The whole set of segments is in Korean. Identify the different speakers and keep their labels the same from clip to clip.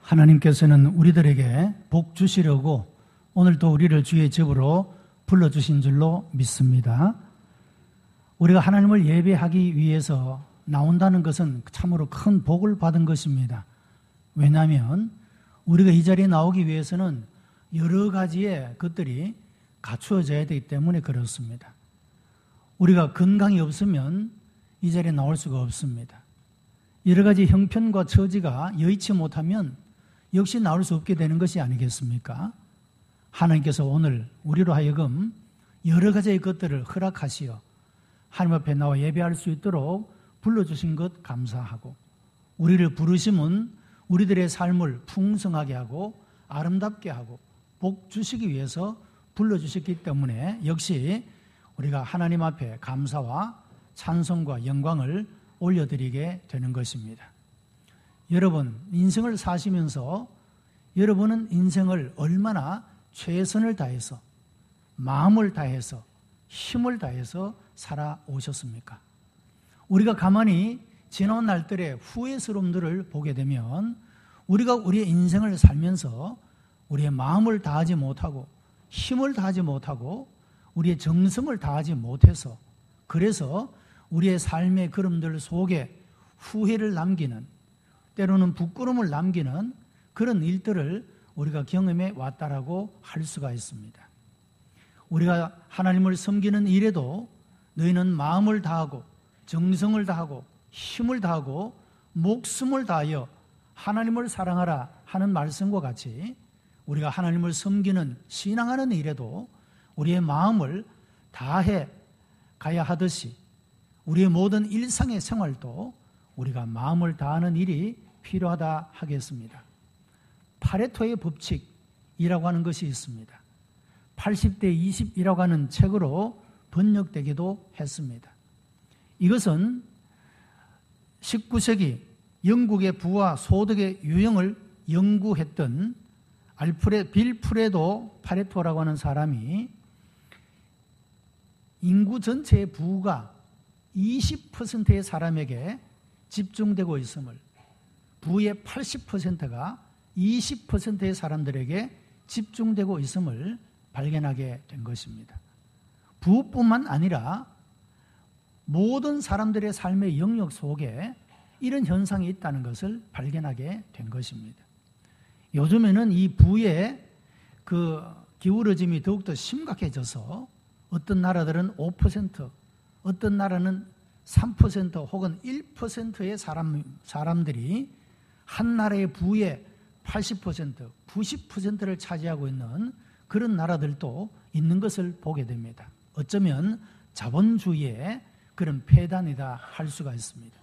Speaker 1: 하나님께서는 우리들에게 복 주시려고 오늘도 우리를 주의 집으로 불러주신 줄로 믿습니다. 우리가 하나님을 예배하기 위해서 나온다는 것은 참으로 큰 복을 받은 것입니다. 왜냐하면 우리가 이 자리에 나오기 위해서는 여러 가지의 것들이 갖추어져야 되기 때문에 그렇습니다. 우리가 건강이 없으면 이 자리에 나올 수가 없습니다. 여러 가지 형편과 처지가 여의치 못하면 역시 나올 수 없게 되는 것이 아니겠습니까? 하나님께서 오늘 우리로 하여금 여러 가지의 것들을 허락하시어 하나님 앞에 나와 예배할 수 있도록 불러주신 것 감사하고, 우리를 부르심은 우리들의 삶을 풍성하게 하고 아름답게 하고 복 주시기 위해서 불러주셨기 때문에 역시 우리가 하나님 앞에 감사와 찬송과 영광을 올려드리게 되는 것입니다. 여러분, 인생을 사시면서 여러분은 인생을 얼마나 최선을 다해서, 마음을 다해서, 힘을 다해서 살아오셨습니까? 우리가 가만히 지나온 날들의 후회스러움들을 보게 되면 우리가 우리의 인생을 살면서 우리의 마음을 다하지 못하고 힘을 다하지 못하고 우리의 정성을 다하지 못해서, 그래서 우리의 삶의 걸음들 속에 후회를 남기는, 때로는 부끄러움을 남기는 그런 일들을 우리가 경험해 왔다라고 할 수가 있습니다. 우리가 하나님을 섬기는 일에도 너희는 마음을 다하고 정성을 다하고 힘을 다하고 목숨을 다하여 하나님을 사랑하라 하는 말씀과 같이 우리가 하나님을 섬기는 신앙하는 일에도 우리의 마음을 다해 가야 하듯이 우리의 모든 일상의 생활도 우리가 마음을 다하는 일이 필요하다 하겠습니다. 파레토의 법칙이라고 하는 것이 있습니다. 80대 20이라고 하는 책으로 번역되기도 했습니다. 이것은 19세기 영국의 부와 소득의 유형을 연구했던 빌 프레도 파레토라고 하는 사람이 인구 전체의 부가 20%의 사람에게 집중되고 있음을, 부의 80%가 20%의 사람들에게 집중되고 있음을 발견하게 된 것입니다. 부뿐만 아니라 모든 사람들의 삶의 영역 속에 이런 현상이 있다는 것을 발견하게 된 것입니다. 요즘에는 이 부의 기울어짐이 더욱더 심각해져서 어떤 나라들은 5%, 어떤 나라는 3% 혹은 1%의 사람들이 한 나라의 부의 80%, 90%를 차지하고 있는 그런 나라들도 있는 것을 보게 됩니다. 어쩌면 자본주의의 그런 폐단이다 할 수가 있습니다.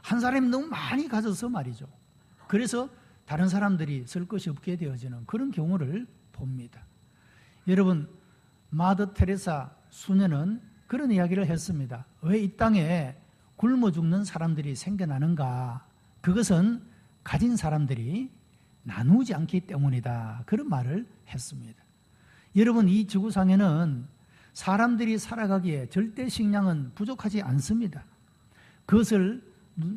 Speaker 1: 한 사람이 너무 많이 가져서 말이죠. 그래서 다른 사람들이 쓸 것이 없게 되어지는 그런 경우를 봅니다. 여러분, 마더 테레사 수녀는 그런 이야기를 했습니다. 왜 이 땅에 굶어 죽는 사람들이 생겨나는가? 그것은 가진 사람들이 나누지 않기 때문이다. 그런 말을 했습니다. 여러분, 이 지구상에는 사람들이 살아가기에 절대 식량은 부족하지 않습니다. 그것을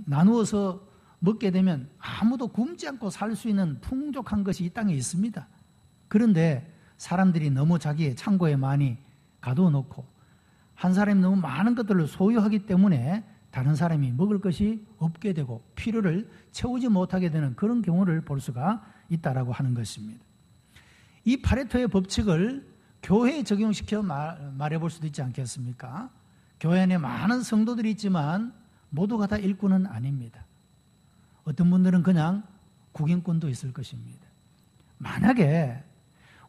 Speaker 1: 나누어서 먹게 되면 아무도 굶지 않고 살 수 있는 풍족한 것이 이 땅에 있습니다. 그런데 사람들이 너무 자기의 창고에 많이 가둬놓고 한 사람이 너무 많은 것들을 소유하기 때문에 다른 사람이 먹을 것이 없게 되고 필요를 채우지 못하게 되는 그런 경우를 볼 수가 있다라고 하는 것입니다. 이 파레토의 법칙을 교회에 적용시켜 말해볼 수도 있지 않겠습니까? 교회 안에 많은 성도들이 있지만 모두가 다 일꾼은 아닙니다. 어떤 분들은 그냥 구경꾼도 있을 것입니다. 만약에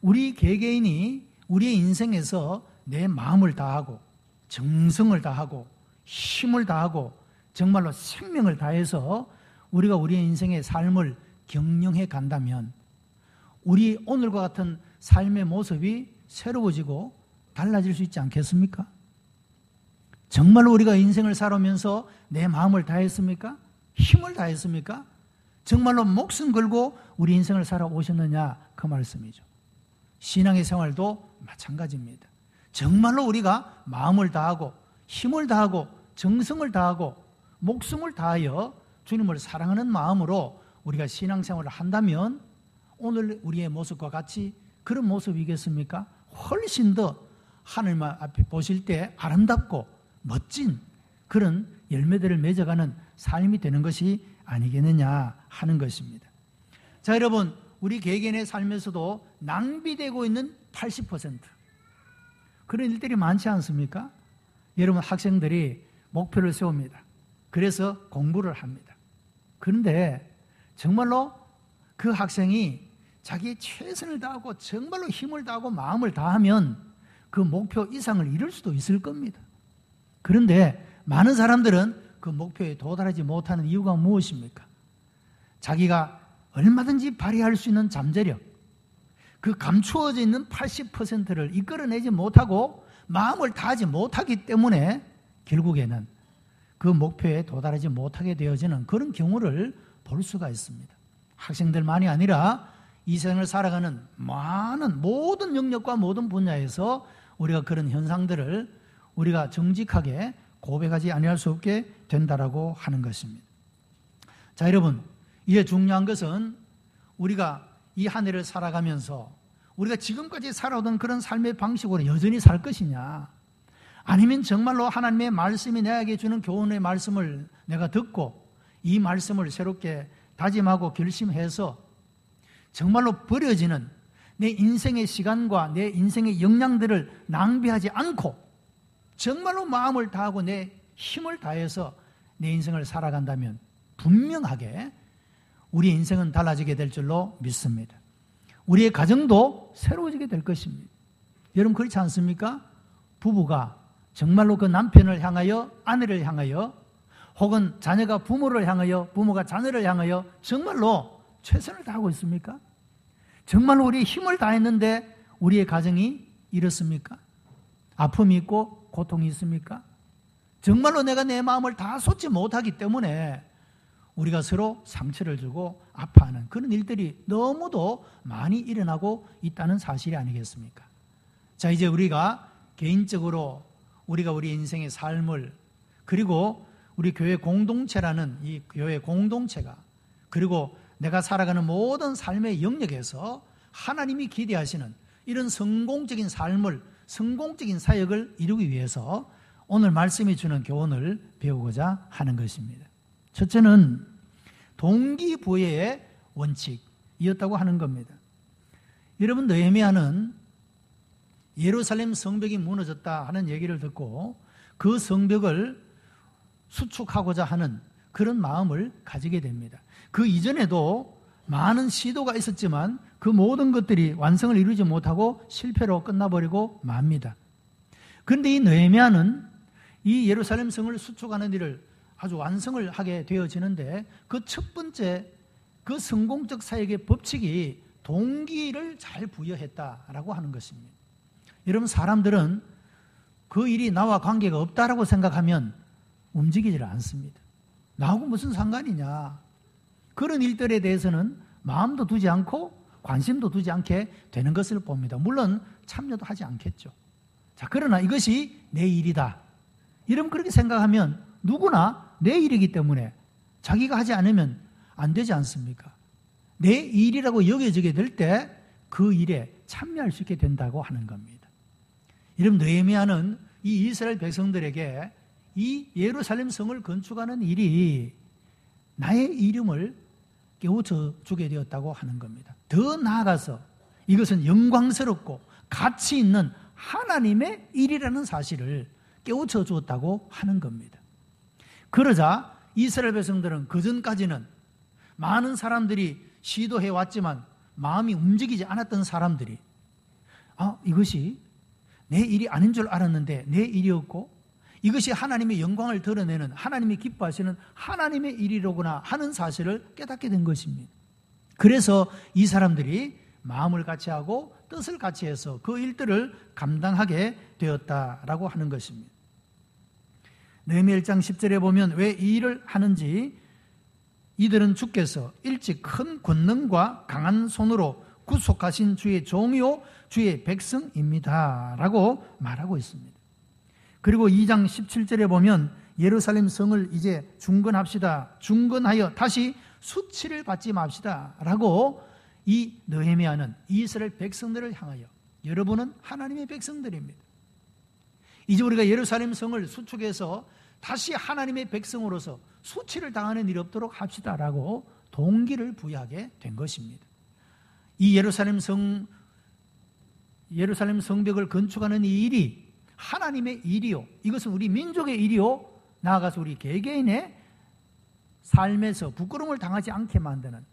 Speaker 1: 우리 개개인이 우리의 인생에서 내 마음을 다하고 정성을 다하고 힘을 다하고 정말로 생명을 다해서 우리가 우리의 인생의 삶을 경영해 간다면 우리 오늘과 같은 삶의 모습이 새로워지고 달라질 수 있지 않겠습니까? 정말로 우리가 인생을 살아오면서 내 마음을 다했습니까? 힘을 다했습니까? 정말로 목숨 걸고 우리 인생을 살아오셨느냐, 그 말씀이죠. 신앙의 생활도 마찬가지입니다. 정말로 우리가 마음을 다하고 힘을 다하고 정성을 다하고 목숨을 다하여 주님을 사랑하는 마음으로 우리가 신앙생활을 한다면 오늘 우리의 모습과 같이 그런 모습이겠습니까? 훨씬 더 하늘 앞에 보실 때 아름답고 멋진 그런 열매들을 맺어가는 삶이 되는 것이 아니겠느냐 하는 것입니다. 자, 여러분, 우리 개개인의 삶에서도 낭비되고 있는 80% 그런 일들이 많지 않습니까? 여러분, 학생들이 목표를 세웁니다. 그래서 공부를 합니다. 그런데 정말로 그 학생이 자기의 최선을 다하고 정말로 힘을 다하고 마음을 다하면 그 목표 이상을 이룰 수도 있을 겁니다. 그런데 많은 사람들은 그 목표에 도달하지 못하는 이유가 무엇입니까? 자기가 얼마든지 발휘할 수 있는 잠재력, 그 감추어져 있는 80%를 이끌어내지 못하고 마음을 다하지 못하기 때문에 결국에는 그 목표에 도달하지 못하게 되어지는 그런 경우를 볼 수가 있습니다. 학생들만이 아니라 이 세상을 살아가는 많은 모든 영역과 모든 분야에서 우리가 그런 현상들을 우리가 정직하게 고백하지 아니할 수 없게 된다라고 하는 것입니다. 자, 여러분, 이제 중요한 것은 우리가 이 한 해를 살아가면서 우리가 지금까지 살아오던 그런 삶의 방식으로 여전히 살 것이냐, 아니면 정말로 하나님의 말씀이 내게 주는 교훈의 말씀을 내가 듣고 이 말씀을 새롭게 다짐하고 결심해서 정말로 버려지는 내 인생의 시간과 내 인생의 역량들을 낭비하지 않고 정말로 마음을 다하고 내 힘을 다해서 내 인생을 살아간다면 분명하게 우리의 인생은 달라지게 될 줄로 믿습니다. 우리의 가정도 새로워지게 될 것입니다. 여러분, 그렇지 않습니까? 부부가 정말로 그 남편을 향하여, 아내를 향하여, 혹은 자녀가 부모를 향하여, 부모가 자녀를 향하여 정말로 최선을 다하고 있습니까? 정말로 우리의 힘을 다했는데 우리의 가정이 이렇습니까? 아픔이 있고 고통이 있습니까? 정말로 내가 내 마음을 다 쏟지 못하기 때문에 우리가 서로 상처를 주고 아파하는 그런 일들이 너무도 많이 일어나고 있다는 사실이 아니겠습니까? 자, 이제 우리가 개인적으로 우리가 우리 인생의 삶을, 그리고 우리 교회 공동체라는 이 교회 공동체가, 그리고 내가 살아가는 모든 삶의 영역에서 하나님이 기대하시는 이런 성공적인 삶을, 성공적인 사역을 이루기 위해서 오늘 말씀이 주는 교훈을 배우고자 하는 것입니다. 첫째는 동기부여의 원칙이었다고 하는 겁니다. 여러분, 느헤미야는 예루살렘 성벽이 무너졌다 하는 얘기를 듣고 그 성벽을 수축하고자 하는 그런 마음을 가지게 됩니다. 그 이전에도 많은 시도가 있었지만 그 모든 것들이 완성을 이루지 못하고 실패로 끝나버리고 맙니다. 그런데 이 느헤미야는 이 예루살렘 성을 수축하는 일을 아주 완성을 하게 되어지는데 그 첫 번째 그 성공적 사역의 법칙이 동기를 잘 부여했다라고 하는 것입니다. 여러분, 사람들은 그 일이 나와 관계가 없다라고 생각하면 움직이질 않습니다. 나하고 무슨 상관이냐, 그런 일들에 대해서는 마음도 두지 않고 관심도 두지 않게 되는 것을 봅니다. 물론 참여도 하지 않겠죠. 자, 그러나 이것이 내 일이다, 여러분 그렇게 생각하면 누구나 내 일이기 때문에 자기가 하지 않으면 안 되지 않습니까? 내 일이라고 여겨지게 될 때 그 일에 참여할 수 있게 된다고 하는 겁니다. 여러분, 느헤미야는 이 이스라엘 백성들에게 이 예루살렘 성을 건축하는 일이 나의 이름을 깨우쳐 주게 되었다고 하는 겁니다. 더 나아가서 이것은 영광스럽고 가치 있는 하나님의 일이라는 사실을 깨우쳐 주었다고 하는 겁니다. 그러자 이스라엘 백성들은 그전까지는 많은 사람들이 시도해 왔지만 마음이 움직이지 않았던 사람들이 이것이 내 일이 아닌 줄 알았는데 내 일이었고 이것이 하나님의 영광을 드러내는, 하나님이 기뻐하시는 하나님의 일이로구나 하는 사실을 깨닫게 된 것입니다. 그래서 이 사람들이 마음을 같이 하고 뜻을 같이 해서 그 일들을 감당하게 되었다라고 하는 것입니다. 느헤미야 1장 10절에 보면 왜 이 일을 하는지, 이들은 주께서 일찍 큰 권능과 강한 손으로 구속하신 주의 종이요 주의 백성입니다 라고 말하고 있습니다. 그리고 2장 17절에 보면 예루살렘 성을 이제 중건합시다, 중건하여 다시 수치를 받지 맙시다라고 이 느헤미야는 이스라엘 백성들을 향하여, 여러분은 하나님의 백성들입니다. 이제 우리가 예루살렘 성을 수축해서 다시 하나님의 백성으로서 수치를 당하는 일이 없도록 합시다라고 동기를 부여하게 된 것입니다. 이 예루살렘 성벽을 건축하는 이 일이 하나님의 일이요, 이것은 우리 민족의 일이요, 나아가서 우리 개개인의 삶에서 부끄러움을 당하지 않게 만드는,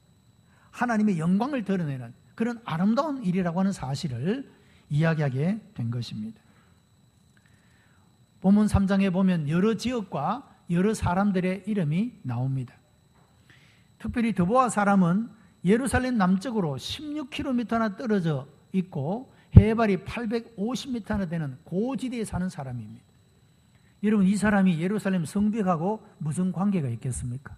Speaker 1: 하나님의 영광을 드러내는 그런 아름다운 일이라고 하는 사실을 이야기하게 된 것입니다. 본문 3장에 보면 여러 지역과 여러 사람들의 이름이 나옵니다. 특별히 드보아 사람은 예루살렘 남쪽으로 16km나 떨어져 있고 해발이 850m나 되는 고지대에 사는 사람입니다. 여러분, 이 사람이 예루살렘 성벽하고 무슨 관계가 있겠습니까?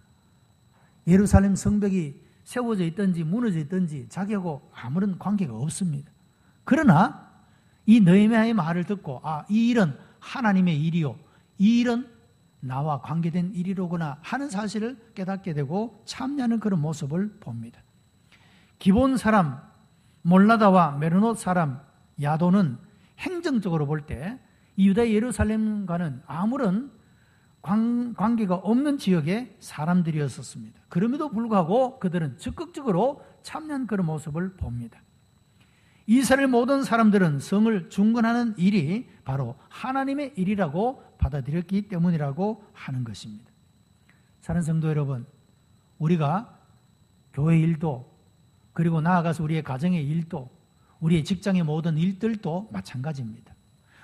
Speaker 1: 예루살렘 성벽이 세워져 있든지 무너져 있든지 자기하고 아무런 관계가 없습니다. 그러나 이 느헤미야의 말을 듣고 이 일은 하나님의 일이요, 이 일은 나와 관계된 일이로구나 하는 사실을 깨닫게 되고 참여하는 그런 모습을 봅니다. 기본 사람 몰라다와 메로노 사람 야도는 행정적으로 볼 때 이 유다 예루살렘과는 아무런 관계가 없는 지역의 사람들이었습니다. 그럼에도 불구하고 그들은 적극적으로 참여한 그런 모습을 봅니다. 이스라엘 모든 사람들은 성을 중건하는 일이 바로 하나님의 일이라고 받아들였기 때문이라고 하는 것입니다. 사랑하는 성도 여러분, 우리가 교회 일도, 그리고 나아가서 우리의 가정의 일도, 우리의 직장의 모든 일들도 마찬가지입니다.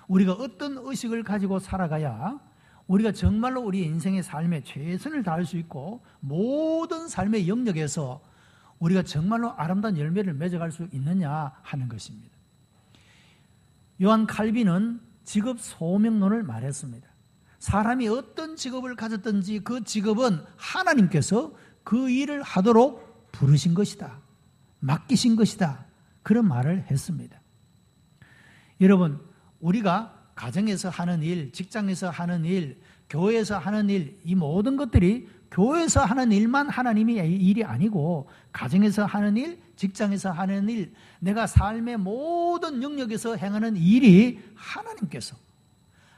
Speaker 1: 우리가 어떤 의식을 가지고 살아가야 우리가 정말로 우리 인생의 삶에 최선을 다할 수 있고 모든 삶의 영역에서 우리가 정말로 아름다운 열매를 맺어갈 수 있느냐 하는 것입니다. 요한 칼빈은 직업 소명론을 말했습니다. 사람이 어떤 직업을 가졌든지 그 직업은 하나님께서 그 일을 하도록 부르신 것이다, 맡기신 것이다, 그런 말을 했습니다. 여러분, 우리가 가정에서 하는 일, 직장에서 하는 일, 교회에서 하는 일, 이 모든 것들이 교회에서 하는 일만 하나님의 일이 아니고 가정에서 하는 일, 직장에서 하는 일, 내가 삶의 모든 영역에서 행하는 일이 하나님께서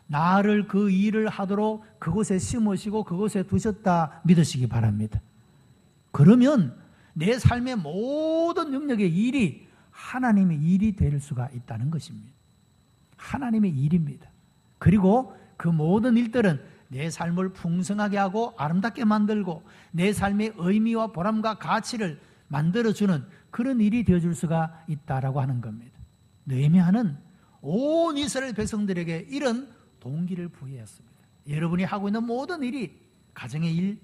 Speaker 1: 나를 그 일을 하도록 그곳에 심으시고 그곳에 두셨다 믿으시기 바랍니다. 그러면 내 삶의 모든 영역의 일이 하나님의 일이 될 수가 있다는 것입니다. 하나님의 일입니다. 그리고 그 모든 일들은 내 삶을 풍성하게 하고 아름답게 만들고 내 삶의 의미와 보람과 가치를 만들어주는 그런 일이 되어줄 수가 있다라고 하는 겁니다. 느헤미야는 온 이스라엘 백성들에게 이런 동기를 부여했습니다. 여러분이 하고 있는 모든 일이 가정의 일,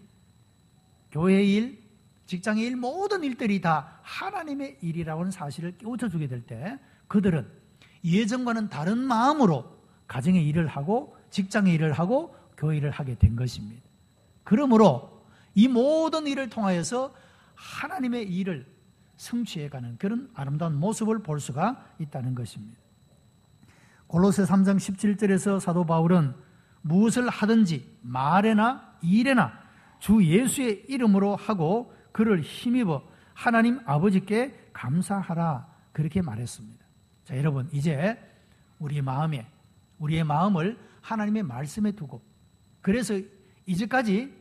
Speaker 1: 교회의 일, 직장의 일, 모든 일들이 다 하나님의 일이라고 하는 사실을 깨우쳐주게 될 때 그들은 예전과는 다른 마음으로 가정의 일을 하고 직장의 일을 하고 교회 일을 하게 된 것입니다. 그러므로 이 모든 일을 통하여서 하나님의 일을 성취해가는 그런 아름다운 모습을 볼 수가 있다는 것입니다. 골로새 3장 17절에서 사도 바울은 무엇을 하든지 말에나 일에나 주 예수의 이름으로 하고 그를 힘입어 하나님 아버지께 감사하라, 그렇게 말했습니다. 자, 여러분, 이제 우리의 마음을 하나님의 말씀에 두고, 그래서 이제까지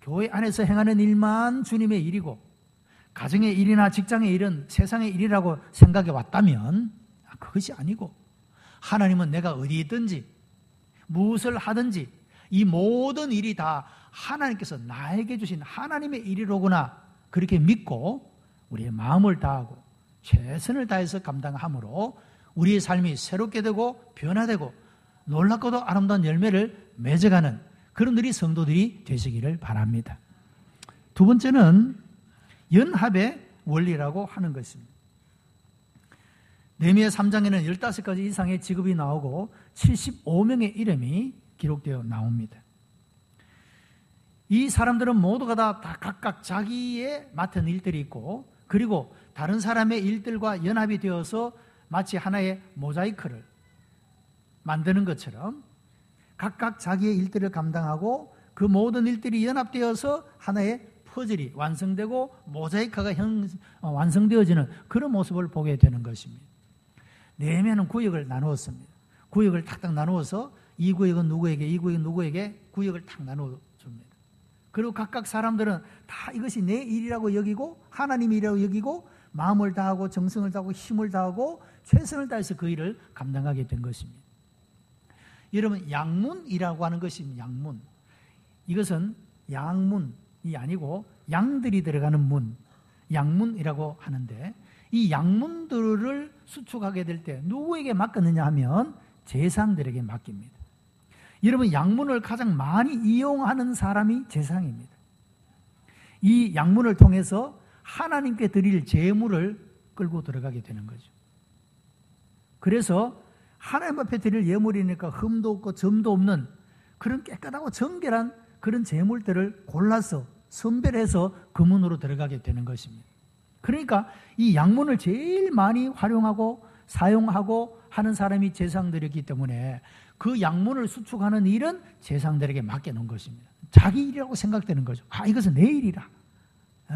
Speaker 1: 교회 안에서 행하는 일만 주님의 일이고 가정의 일이나 직장의 일은 세상의 일이라고 생각해 왔다면 그것이 아니고, 하나님은 내가 어디 있든지 무엇을 하든지 이 모든 일이 다 하나님께서 나에게 주신 하나님의 일이로구나, 그렇게 믿고 우리의 마음을 다하고 최선을 다해서 감당함으로 우리의 삶이 새롭게 되고 변화되고 놀랍고도 아름다운 열매를 맺어가는 그런 우리 성도들이 되시기를 바랍니다. 두 번째는 연합의 원리라고 하는 것입니다. 느헤미야 3장에는 15가지 이상의 직업이 나오고 75명의 이름이 기록되어 나옵니다. 이 사람들은 모두가 다 각각 자기의 맡은 일들이 있고, 그리고 다른 사람의 일들과 연합이 되어서 마치 하나의 모자이크를 만드는 것처럼 각각 자기의 일들을 감당하고 그 모든 일들이 연합되어서 하나의 퍼즐이 완성되고 모자이크가 완성되어지는 그런 모습을 보게 되는 것입니다. 네헤미야는 구역을 나누었습니다. 구역을 탁탁 나누어서 이 구역은 누구에게, 이 구역은 누구에게 구역을 탁 나누어줍니다. 그리고 각각 사람들은 다 이것이 내 일이라고 여기고 하나님의 일이라고 여기고 마음을 다하고 정성을 다하고 힘을 다하고 최선을 다해서 그 일을 감당하게 된 것입니다. 여러분, 양문이라고 하는 것입니다. 양문. 이것은 양문이 아니고 양들이 들어가는 문, 양문이라고 하는데, 이 양문들을 수축하게 될 때 누구에게 맡겼느냐 하면 제사장들에게 맡깁니다. 여러분, 양문을 가장 많이 이용하는 사람이 제사장입니다. 이 양문을 통해서 하나님께 드릴 제물을 끌고 들어가게 되는 거죠. 그래서 하나님 앞에 드릴 예물이니까 흠도 없고 점도 없는 그런 깨끗하고 정결한 그런 제물들을 골라서 선별해서 그 문으로 들어가게 되는 것입니다. 그러니까 이 양문을 제일 많이 활용하고 사용하고 하는 사람이 제사장들이기 때문에 그 양문을 수축하는 일은 제사장들에게 맡겨놓은 것입니다. 자기 일이라고 생각되는 거죠. 아, 이것은 내 일이라.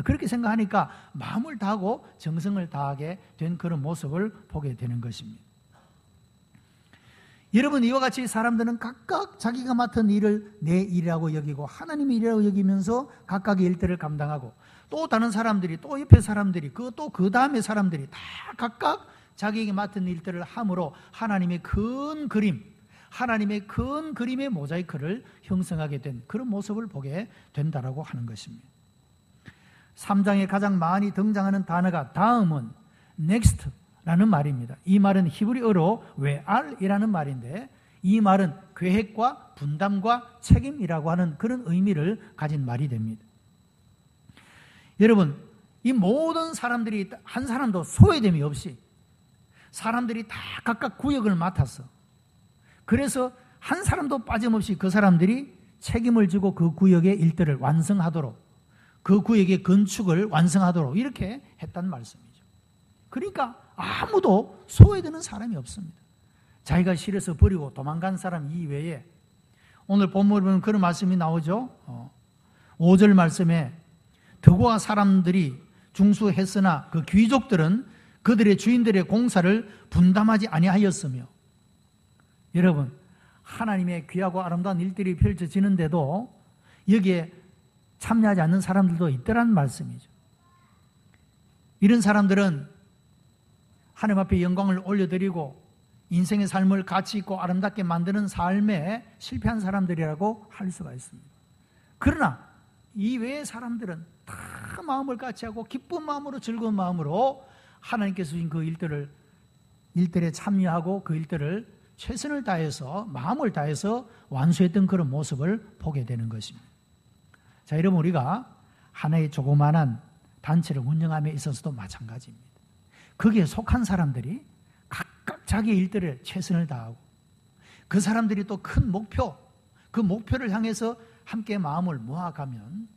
Speaker 1: 그렇게 생각하니까 마음을 다하고 정성을 다하게 된 그런 모습을 보게 되는 것입니다. 여러분, 이와 같이 사람들은 각각 자기가 맡은 일을 내 일이라고 여기고 하나님의 일이라고 여기면서 각각의 일들을 감당하고, 또 다른 사람들이, 또 옆에 사람들이, 또 그 다음에 사람들이 다 각각 자기에게 맡은 일들을 함으로 하나님의 큰 그림, 하나님의 큰 그림의 모자이크를 형성하게 된 그런 모습을 보게 된다라고 하는 것입니다. 3장에 가장 많이 등장하는 단어가 다음은 next라는 말입니다. 이 말은 히브리어로 외알이라는 말인데, 이 말은 계획과 분담과 책임이라고 하는 그런 의미를 가진 말이 됩니다. 여러분, 이 모든 사람들이 한 사람도 소외됨이 없이 사람들이 다 각각 구역을 맡았어. 그래서 한 사람도 빠짐없이 그 사람들이 책임을 지고 그 구역의 일들을 완성하도록, 그 구역의 건축을 완성하도록 이렇게 했단 말씀이죠. 그러니까 아무도 소외되는 사람이 없습니다. 자기가 싫어서 버리고 도망간 사람 이외에, 오늘 본문에 보면 그런 말씀이 나오죠. 5절 말씀에 드고아 사람들이 중수했으나 그 귀족들은 그들의 주인들의 공사를 분담하지 아니하였으며, 여러분, 하나님의 귀하고 아름다운 일들이 펼쳐지는데도 여기에 참여하지 않는 사람들도 있더란 말씀이죠. 이런 사람들은 하나님 앞에 영광을 올려드리고 인생의 삶을 가치 있고 아름답게 만드는 삶에 실패한 사람들이라고 할 수가 있습니다. 그러나 이 외의 사람들은 다 마음을 같이하고 기쁜 마음으로 즐거운 마음으로 하나님께서 주신 그 일들에 참여하고 그 일들을 최선을 다해서 마음을 다해서 완수했던 그런 모습을 보게 되는 것입니다. 자, 여러분, 우리가 하나의 조그마한 단체를 운영함에 있어서도 마찬가지입니다. 거기에 속한 사람들이 각각 자기의 일들에 최선을 다하고 그 사람들이 또 큰 목표, 그 목표를 향해서 함께 마음을 모아가면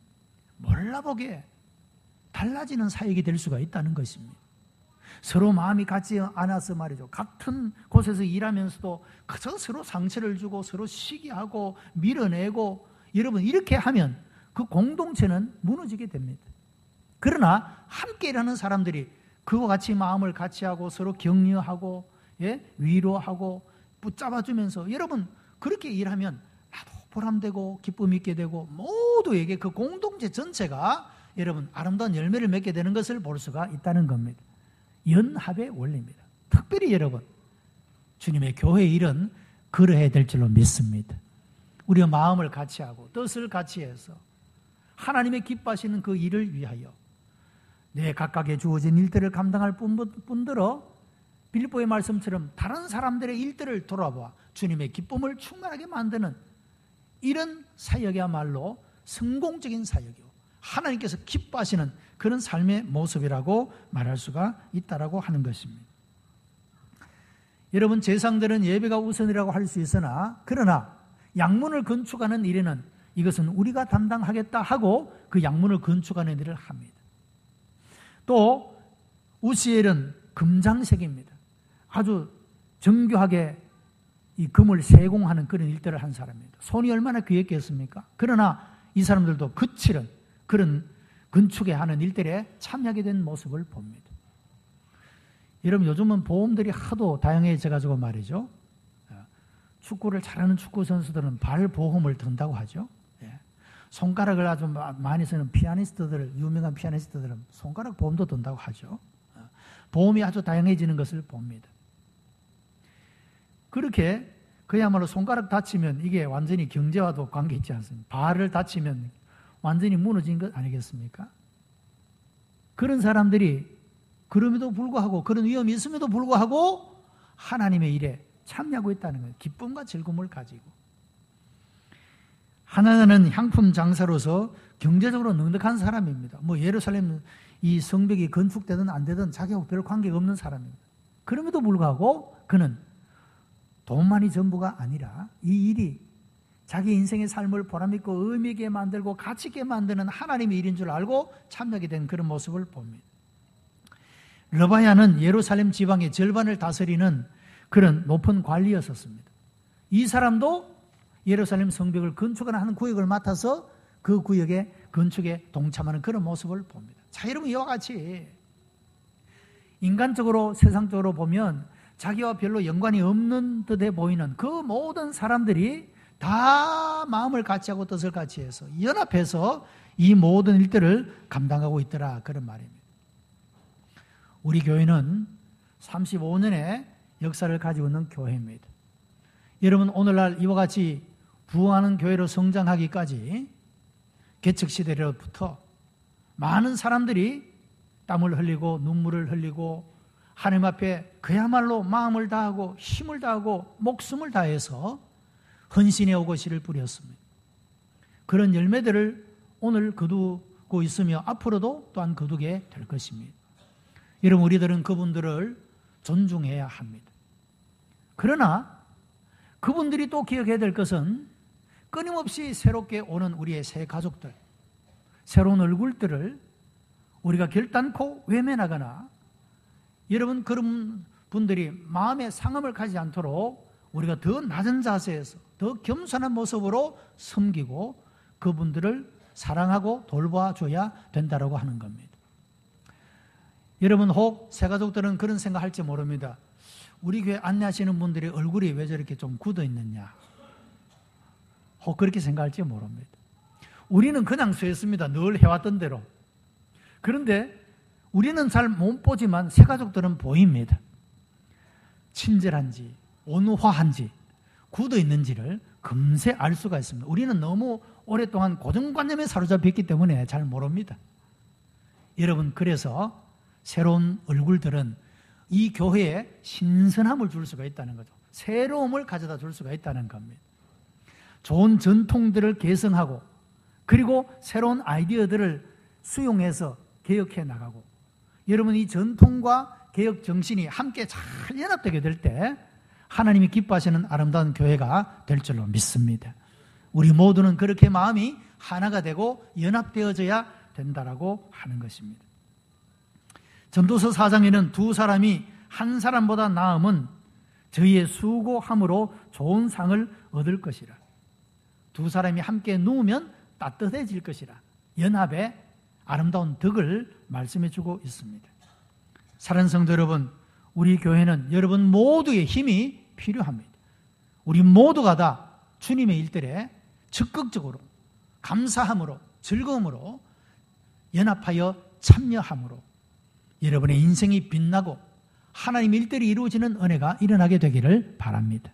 Speaker 1: 몰라보게 달라지는 사역이 될 수가 있다는 것입니다. 서로 마음이 같지 않아서 말이죠. 같은 곳에서 일하면서도 그저 서로 상처를 주고 서로 시기하고 밀어내고, 여러분, 이렇게 하면 그 공동체는 무너지게 됩니다. 그러나 함께 일하는 사람들이 그와 같이 마음을 같이 하고 서로 격려하고, 위로하고 붙잡아주면서, 여러분, 그렇게 일하면 나도 보람되고 기쁨 있게 되고 모두에게 그 공동체 전체가 여러분 아름다운 열매를 맺게 되는 것을 볼 수가 있다는 겁니다. 연합의 원리입니다. 특별히 여러분, 주님의 교회 일은 그러해야 될 줄로 믿습니다. 우리가 마음을 같이 하고 뜻을 같이 해서 하나님의 기뻐하시는 그 일을 위하여 내 각각의 주어진 일들을 감당할 뿐더러 빌립보의 말씀처럼 다른 사람들의 일들을 돌아봐 주님의 기쁨을 충만하게 만드는 이런 사역이야말로 성공적인 사역이요, 하나님께서 기뻐하시는 그런 삶의 모습이라고 말할 수가 있다라고 하는 것입니다. 여러분, 제사장들은 예배가 우선이라고 할 수 있으나, 그러나 양문을 건축하는 일에는 이것은 우리가 담당하겠다 하고 그 양문을 건축하는 일을 합니다. 또 우시엘은 금장색입니다. 아주 정교하게 이 금을 세공하는 그런 일들을 한 사람입니다. 손이 얼마나 귀했겠습니까? 그러나 이 사람들도 거칠은 그런 건축에 하는 일들에 참여하게 된 모습을 봅니다. 여러분, 요즘은 보험들이 하도 다양해져가지고 말이죠. 축구를 잘하는 축구 선수들은 발 보험을 든다고 하죠. 손가락을 아주 많이 쓰는 피아니스트들, 유명한 피아니스트들은 손가락 보험도 든다고 하죠. 보험이 아주 다양해지는 것을 봅니다. 그렇게 그야말로 손가락 다치면 이게 완전히 경제와도 관계 있지 않습니까? 발을 다치면 완전히 무너진 것 아니겠습니까? 그런 사람들이 그럼에도 불구하고, 그런 위험이 있음에도 불구하고 하나님의 일에 참여하고 있다는 거예요. 기쁨과 즐거움을 가지고. 하나는 향품 장사로서 경제적으로 넉넉한 사람입니다. 예루살렘 이 성벽이 건축되든 안 되든 자기하고 별 관계가 없는 사람입니다. 그럼에도 불구하고 그는 돈만이 전부가 아니라 이 일이 자기 인생의 삶을 보람있고 의미 있게 만들고 가치 있게 만드는 하나님의 일인 줄 알고 참여하게 된 그런 모습을 봅니다. 르바야는 예루살렘 지방의 절반을 다스리는 그런 높은 관리였었습니다. 이 사람도 예루살렘 성벽을 건축하는 구역을 맡아서 그 구역의 건축에 동참하는 그런 모습을 봅니다. 자, 여러분, 이와 같이 인간적으로, 세상적으로 보면 자기와 별로 연관이 없는 듯해 보이는 그 모든 사람들이 다 마음을 같이하고 뜻을 같이해서 연합해서 이 모든 일들을 감당하고 있더라, 그런 말입니다. 우리 교회는 35년의 역사를 가지고 있는 교회입니다. 여러분, 오늘날 이와 같이 부흥하는 교회로 성장하기까지 개척시대로부터 많은 사람들이 땀을 흘리고 눈물을 흘리고 하나님 앞에 그야말로 마음을 다하고 힘을 다하고 목숨을 다해서 헌신의 오것이를 뿌렸습니다. 그런 열매들을 오늘 거두고 있으며 앞으로도 또한 거두게 될 것입니다. 여러분, 우리들은 그분들을 존중해야 합니다. 그러나 그분들이 또 기억해야 될 것은 끊임없이 새롭게 오는 우리의 새 가족들, 새로운 얼굴들을 우리가 결단코 외면하거나 여러분, 그런 분들이 마음의 상함을 가지지 않도록 우리가 더 낮은 자세에서 더 겸손한 모습으로 섬기고 그분들을 사랑하고 돌봐줘야 된다고 하는 겁니다. 여러분, 혹 새가족들은 그런 생각할지 모릅니다. 우리 교회 안내하시는 분들의 얼굴이 왜 저렇게 좀 굳어 있느냐, 혹 그렇게 생각할지 모릅니다. 우리는 그냥 쇠습니다. 늘 해왔던 대로. 그런데 우리는 잘 못 보지만 새가족들은 보입니다. 친절한지 온화한지 굳어 있는지를 금세 알 수가 있습니다. 우리는 너무 오랫동안 고정관념에 사로잡혔기 때문에 잘 모릅니다. 여러분, 그래서 새로운 얼굴들은 이 교회에 신선함을 줄 수가 있다는 거죠. 새로움을 가져다 줄 수가 있다는 겁니다. 좋은 전통들을 개성하고 그리고 새로운 아이디어들을 수용해서 개혁해 나가고, 여러분, 이 전통과 개혁 정신이 함께 잘 연합되게 될 때 하나님이 기뻐하시는 아름다운 교회가 될 줄로 믿습니다. 우리 모두는 그렇게 마음이 하나가 되고 연합되어져야 된다라고 하는 것입니다. 전도서 4장에는 두 사람이 한 사람보다 나음은 저희의 수고함으로 좋은 상을 얻을 것이라. 두 사람이 함께 누우면 따뜻해질 것이라. 연합의 아름다운 덕을 말씀해 주고 있습니다. 사랑하는 성도 여러분, 우리 교회는 여러분 모두의 힘이 필요합니다. 우리 모두가 다 주님의 일들에 적극적으로 감사함으로 즐거움으로 연합하여 참여함으로 여러분의 인생이 빛나고 하나님의 일들이 이루어지는 은혜가 일어나게 되기를 바랍니다.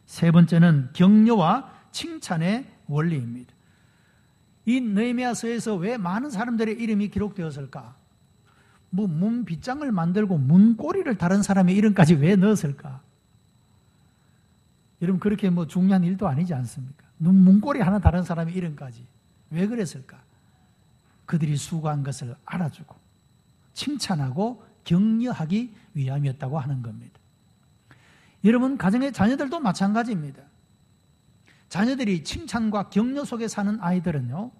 Speaker 1: 세 번째는 격려와 칭찬의 원리입니다. 이 느헤미야서에서 왜 많은 사람들의 이름이 기록되었을까? 문빗장을 만들고 문고리를 다른 사람의 이름까지 왜 넣었을까? 여러분, 그렇게 중요한 일도 아니지 않습니까? 문고리 하나 다른 사람의 이름까지 왜 그랬을까? 그들이 수고한 것을 알아주고 칭찬하고 격려하기 위함이었다고 하는 겁니다. 여러분, 가정의 자녀들도 마찬가지입니다. 자녀들이 칭찬과 격려 속에 사는 아이들은요,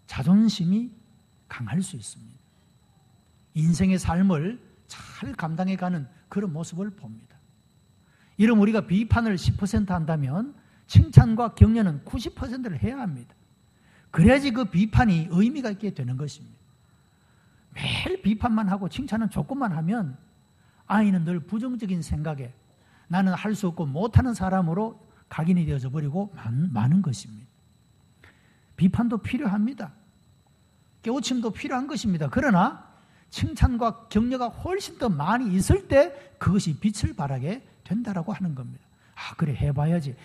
Speaker 1: 자존심이 강할 수 있습니다. 인생의 삶을 잘 감당해가는 그런 모습을 봅니다. 이런 우리가 비판을 10% 한다면 칭찬과 격려는 90%를 해야 합니다. 그래야지 그 비판이 의미가 있게 되는 것입니다. 매일 비판만 하고 칭찬은 조금만 하면 아이는 늘 부정적인 생각에 나는 할 수 없고 못하는 사람으로 각인이 되어져 버리고 많은 것입니다. 비판도 필요합니다. 깨우침도 필요한 것입니다. 그러나 칭찬과 격려가 훨씬 더 많이 있을 때 그것이 빛을 발하게 된다라고 하는 겁니다. 아, 그래, 해봐야지.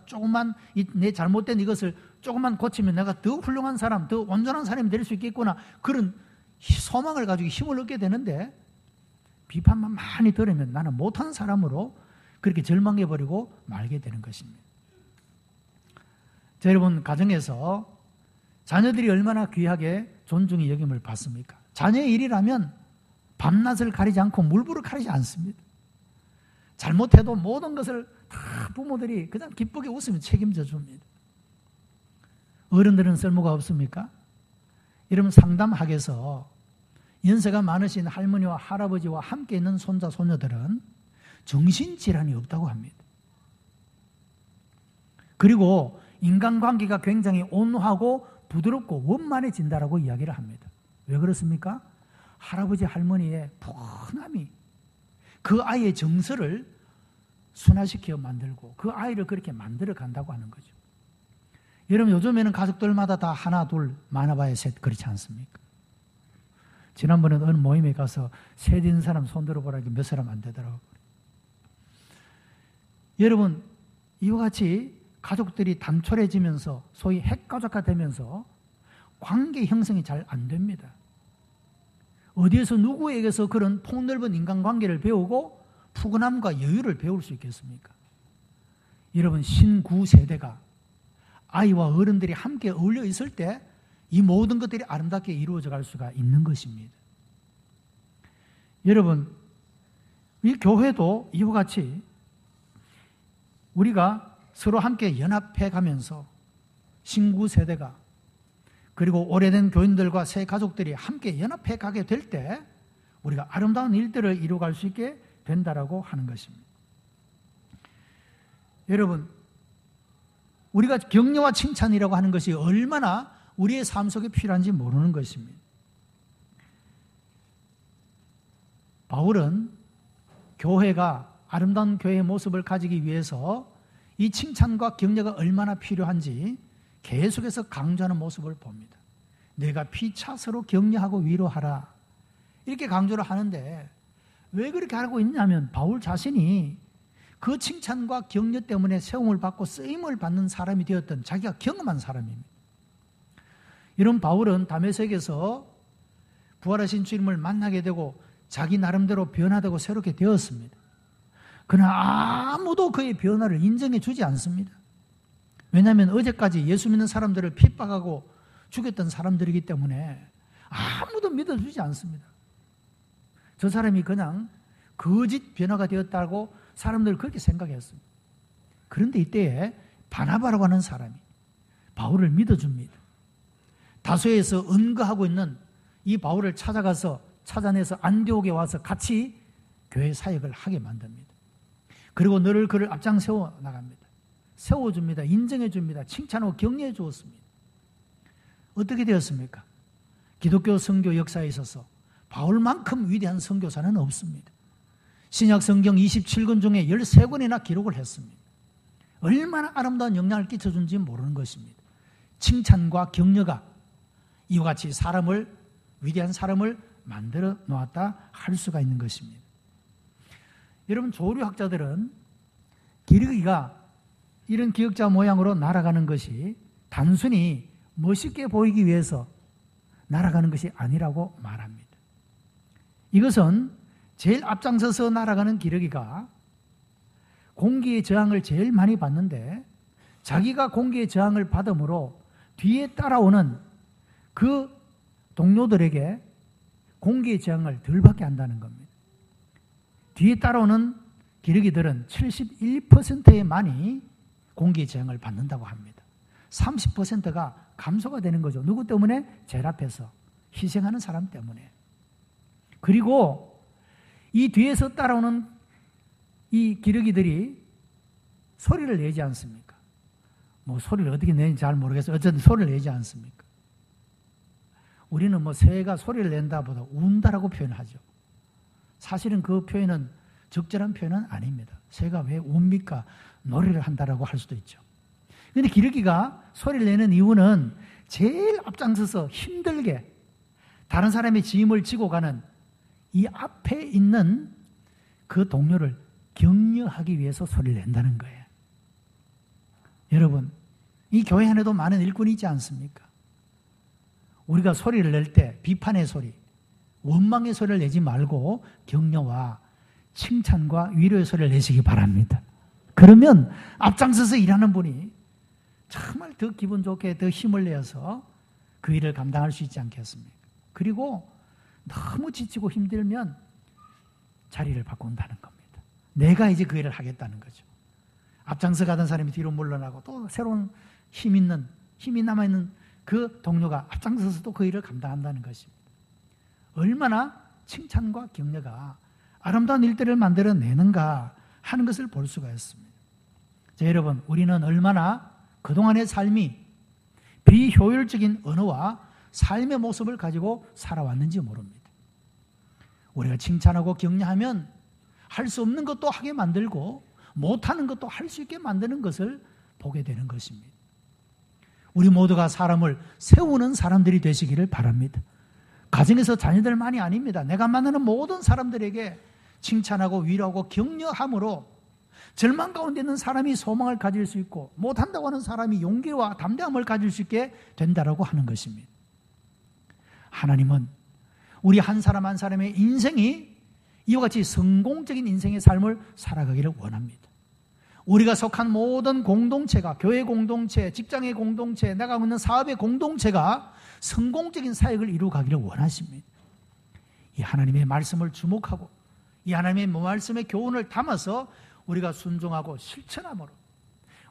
Speaker 1: 조금만, 내 잘못된 이것을 조금만 고치면 내가 더 훌륭한 사람, 더 온전한 사람이 될 수 있겠구나. 그런 소망을 가지고 힘을 얻게 되는데, 비판만 많이 들으면 나는 못한 사람으로 그렇게 절망해버리고 말게 되는 것입니다. 자, 여러분, 가정에서 자녀들이 얼마나 귀하게 존중의 여김을 받습니까? 자녀의 일이라면 밤낮을 가리지 않고 물불을 가리지 않습니다. 잘못해도 모든 것을 다 부모들이 그냥 기쁘게 웃으며 책임져 줍니다. 어른들은 쓸모가 없습니까? 여러분, 상담학에서 연세가 많으신 할머니와 할아버지와 함께 있는 손자, 손녀들은 정신질환이 없다고 합니다. 그리고 인간관계가 굉장히 온화하고 부드럽고 원만해진다라고 이야기를 합니다. 왜 그렇습니까? 할아버지, 할머니의 푸근함이 그 아이의 정서를 순화시켜 만들고 그 아이를 그렇게 만들어 간다고 하는 거죠. 여러분, 요즘에는 가족들마다 다 하나, 둘, 많아봐야 셋, 그렇지 않습니까? 지난번에 어느 모임에 가서 셋 있는 사람 손 들어보라니까 몇 사람 안 되더라고요. 여러분, 이와 같이 가족들이 단촐해지면서 소위 핵가족화 되면서 관계 형성이 잘 안 됩니다. 어디에서 누구에게서 그런 폭넓은 인간관계를 배우고 푸근함과 여유를 배울 수 있겠습니까? 여러분, 신구 세대가 아이와 어른들이 함께 어울려 있을 때 이 모든 것들이 아름답게 이루어져 갈 수가 있는 것입니다. 여러분, 이 교회도 이와 같이 우리가 서로 함께 연합해 가면서 신구 세대가 그리고 오래된 교인들과 새 가족들이 함께 연합해 가게 될 때 우리가 아름다운 일들을 이루어갈 수 있게 된다라고 하는 것입니다. 여러분, 우리가 격려와 칭찬이라고 하는 것이 얼마나 우리의 삶 속에 필요한지 모르는 것입니다. 바울은 교회가 아름다운 교회의 모습을 가지기 위해서 이 칭찬과 격려가 얼마나 필요한지 계속해서 강조하는 모습을 봅니다. 내가 피차 서로 격려하고 위로하라, 이렇게 강조를 하는데 왜 그렇게 하고 있냐면 바울 자신이 그 칭찬과 격려 때문에 세움을 받고 쓰임을 받는 사람이 되었던 자기가 경험한 사람입니다. 이런 바울은 다메섹에서 부활하신 주님을 만나게 되고 자기 나름대로 변화되고 새롭게 되었습니다. 그러나 아무도 그의 변화를 인정해 주지 않습니다. 왜냐하면 어제까지 예수 믿는 사람들을 핍박하고 죽였던 사람들이기 때문에 아무도 믿어주지 않습니다. 저 사람이 그냥 거짓 변화가 되었다고 사람들은 그렇게 생각했습니다. 그런데 이때에 바나바라고 하는 사람이 바울을 믿어줍니다. 다소에서 은거하고 있는 이 바울을 찾아내서 안디옥에 와서 같이 교회 사역을 하게 만듭니다. 그리고 늘 그를 앞장 세워 나갑니다. 세워줍니다. 인정해줍니다. 칭찬하고 격려해 주었습니다. 어떻게 되었습니까? 기독교 선교 역사에 있어서 바울만큼 위대한 선교사는 없습니다. 신약 성경 27권 중에 13권이나 기록을 했습니다. 얼마나 아름다운 영향을 끼쳐준지 모르는 것입니다. 칭찬과 격려가 이와 같이 위대한 사람을 만들어 놓았다 할 수가 있는 것입니다. 여러분, 조류학자들은 기러기가 이런 기역자 모양으로 날아가는 것이 단순히 멋있게 보이기 위해서 날아가는 것이 아니라고 말합니다. 이것은 제일 앞장서서 날아가는 기러기가 공기의 저항을 제일 많이 받는데 자기가 공기의 저항을 받음으로 뒤에 따라오는 그 동료들에게 공기의 저항을 덜 받게 한다는 겁니다. 뒤에 따라오는 기러기들은 71%에만이 공기의 저항을 받는다고 합니다. 30%가 감소가 되는 거죠. 누구 때문에? 제일 앞에서 희생하는 사람 때문에. 그리고 이 뒤에서 따라오는 이 기러기들이 소리를 내지 않습니까? 뭐 소리를 어떻게 내는지 잘 모르겠어요. 어쨌든 소리를 내지 않습니까? 우리는 뭐 새가 소리를 낸다보다 운다라고 표현하죠. 사실은 그 표현은 적절한 표현은 아닙니다. 새가 왜 웁니까? 노래를 한다라고 할 수도 있죠. 그런데 기러기가 소리를 내는 이유는 제일 앞장서서 힘들게 다른 사람의 짐을 지고 가는 이 앞에 있는 그 동료를 격려하기 위해서 소리를 낸다는 거예요. 여러분, 이 교회 안에도 많은 일꾼이 있지 않습니까? 우리가 소리를 낼 때 비판의 소리, 원망의 소리를 내지 말고 격려와 칭찬과 위로의 소리를 내시기 바랍니다. 그러면 앞장서서 일하는 분이 정말 더 기분 좋게 더 힘을 내어서 그 일을 감당할 수 있지 않겠습니까? 그리고 너무 지치고 힘들면 자리를 바꾼다는 겁니다. 내가 이제 그 일을 하겠다는 거죠. 앞장서 가던 사람이 뒤로 물러나고 또 새로운 힘이 남아있는 그 동료가 앞장서서 또 그 일을 감당한다는 것입니다. 얼마나 칭찬과 격려가 아름다운 일들을 만들어내는가 하는 것을 볼 수가 있습니다. 자, 여러분, 우리는 얼마나 그동안의 삶이 비효율적인 언어와 삶의 모습을 가지고 살아왔는지 모릅니다. 우리가 칭찬하고 격려하면 할 수 없는 것도 하게 만들고 못하는 것도 할 수 있게 만드는 것을 보게 되는 것입니다. 우리 모두가 사람을 세우는 사람들이 되시기를 바랍니다. 가정에서 자녀들만이 아닙니다. 내가 만나는 모든 사람들에게 칭찬하고 위로하고 격려함으로 절망 가운데 있는 사람이 소망을 가질 수 있고 못한다고 하는 사람이 용기와 담대함을 가질 수 있게 된다라고 하는 것입니다. 하나님은 우리 한 사람 한 사람의 인생이 이와 같이 성공적인 인생의 삶을 살아가기를 원합니다. 우리가 속한 모든 공동체가, 교회 공동체, 직장의 공동체, 내가 있는 사업의 공동체가 성공적인 사역을 이루어가기를 원하십니다. 이 하나님의 말씀을 주목하고 이 하나님의 말씀의 교훈을 담아서 우리가 순종하고 실천함으로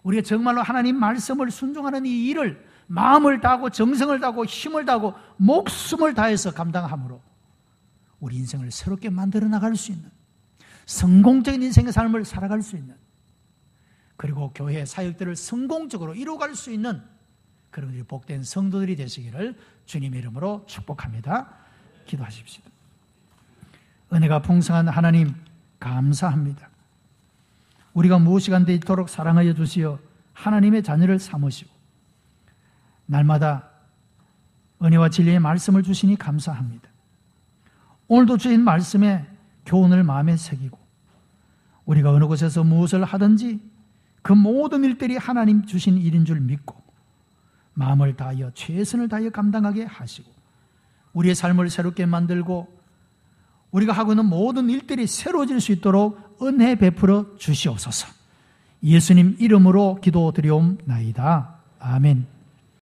Speaker 1: 우리가 정말로 하나님 말씀을 순종하는 이 일을 마음을 다하고 정성을 다하고 힘을 다하고 목숨을 다해서 감당함으로 우리 인생을 새롭게 만들어 나갈 수 있는 성공적인 인생의 삶을 살아갈 수 있는 그리고 교회 사역들을 성공적으로 이루어갈 수 있는 그런 우리 복된 성도들이 되시기를 주님의 이름으로 축복합니다. 기도하십시오. 은혜가 풍성한 하나님 감사합니다. 우리가 무엇이간데 있도록 사랑하여 주시어 하나님의 자녀를 삼으시고 날마다 은혜와 진리의 말씀을 주시니 감사합니다. 오늘도 주신 말씀에 교훈을 마음에 새기고 우리가 어느 곳에서 무엇을 하든지 그 모든 일들이 하나님 주신 일인 줄 믿고 마음을 다하여 최선을 다하여 감당하게 하시고 우리의 삶을 새롭게 만들고 우리가 하고 있는 모든 일들이 새로워질 수 있도록 은혜 베풀어 주시옵소서. 예수님 이름으로 기도드리옵나이다. 아멘.